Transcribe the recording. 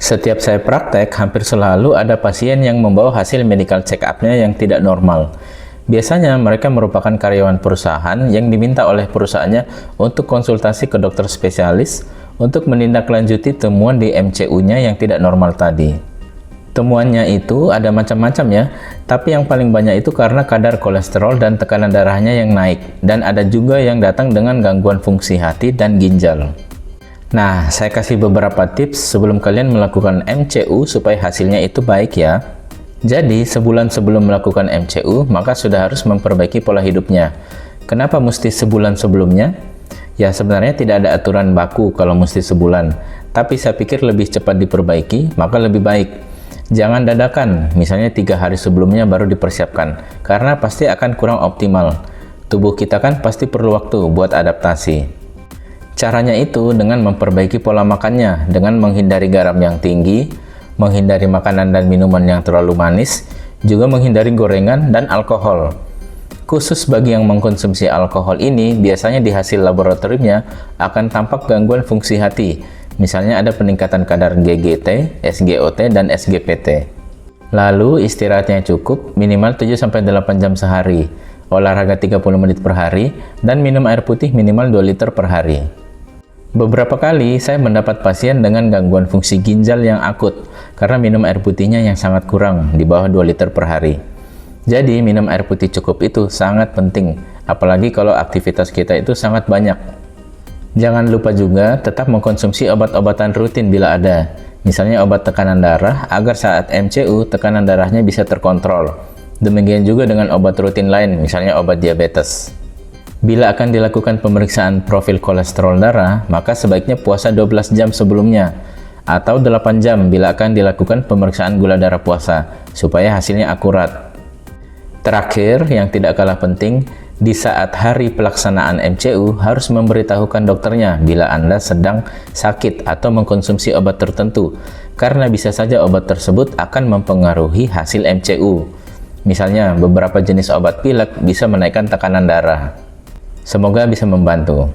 Setiap saya praktek, hampir selalu ada pasien yang membawa hasil medical check-up-nya yang tidak normal. Biasanya mereka merupakan karyawan perusahaan yang diminta oleh perusahaannya untuk konsultasi ke dokter spesialis untuk menindaklanjuti temuan di MCU-nya yang tidak normal tadi. Temuannya itu ada macam-macam ya, tapi yang paling banyak itu karena kadar kolesterol dan tekanan darahnya yang naik, dan ada juga yang datang dengan gangguan fungsi hati dan ginjal. Nah, saya kasih beberapa tips sebelum kalian melakukan MCU supaya hasilnya itu baik ya. Jadi, sebulan sebelum melakukan MCU, maka sudah harus memperbaiki pola hidupnya. Kenapa mesti sebulan sebelumnya? Ya, sebenarnya tidak ada aturan baku kalau mesti sebulan, tapi saya pikir lebih cepat diperbaiki, maka lebih baik. Jangan dadakan, misalnya 3 hari sebelumnya baru dipersiapkan, karena pasti akan kurang optimal. Tubuh kita kan pasti perlu waktu buat adaptasi. Caranya itu dengan memperbaiki pola makannya, dengan menghindari garam yang tinggi, menghindari makanan dan minuman yang terlalu manis, juga menghindari gorengan dan alkohol. Khusus bagi yang mengkonsumsi alkohol ini, biasanya di hasil laboratoriumnya akan tampak gangguan fungsi hati. Misalnya ada peningkatan kadar GGT, SGOT, dan SGPT. Lalu istirahatnya cukup, minimal 7-8 jam sehari, olahraga 30 menit per hari, dan minum air putih minimal 2 liter per hari. Beberapa kali saya mendapat pasien dengan gangguan fungsi ginjal yang akut karena minum air putihnya yang sangat kurang, di bawah 2 liter per hari. Jadi minum air putih cukup itu sangat penting, apalagi kalau aktivitas kita itu sangat banyak. Jangan lupa juga tetap mengkonsumsi obat-obatan rutin bila ada, misalnya obat tekanan darah agar saat MCU tekanan darahnya bisa terkontrol. Demikian juga dengan obat rutin lain, misalnya obat diabetes. Bila akan dilakukan pemeriksaan profil kolesterol darah, maka sebaiknya puasa 12 jam sebelumnya, atau 8 jam bila akan dilakukan pemeriksaan gula darah puasa, supaya hasilnya akurat. Terakhir, yang tidak kalah penting, di saat hari pelaksanaan MCU harus memberitahukan dokternya bila Anda sedang sakit atau mengkonsumsi obat tertentu, karena bisa saja obat tersebut akan mempengaruhi hasil MCU. Misalnya, beberapa jenis obat pilek bisa menaikkan tekanan darah. Semoga bisa membantu.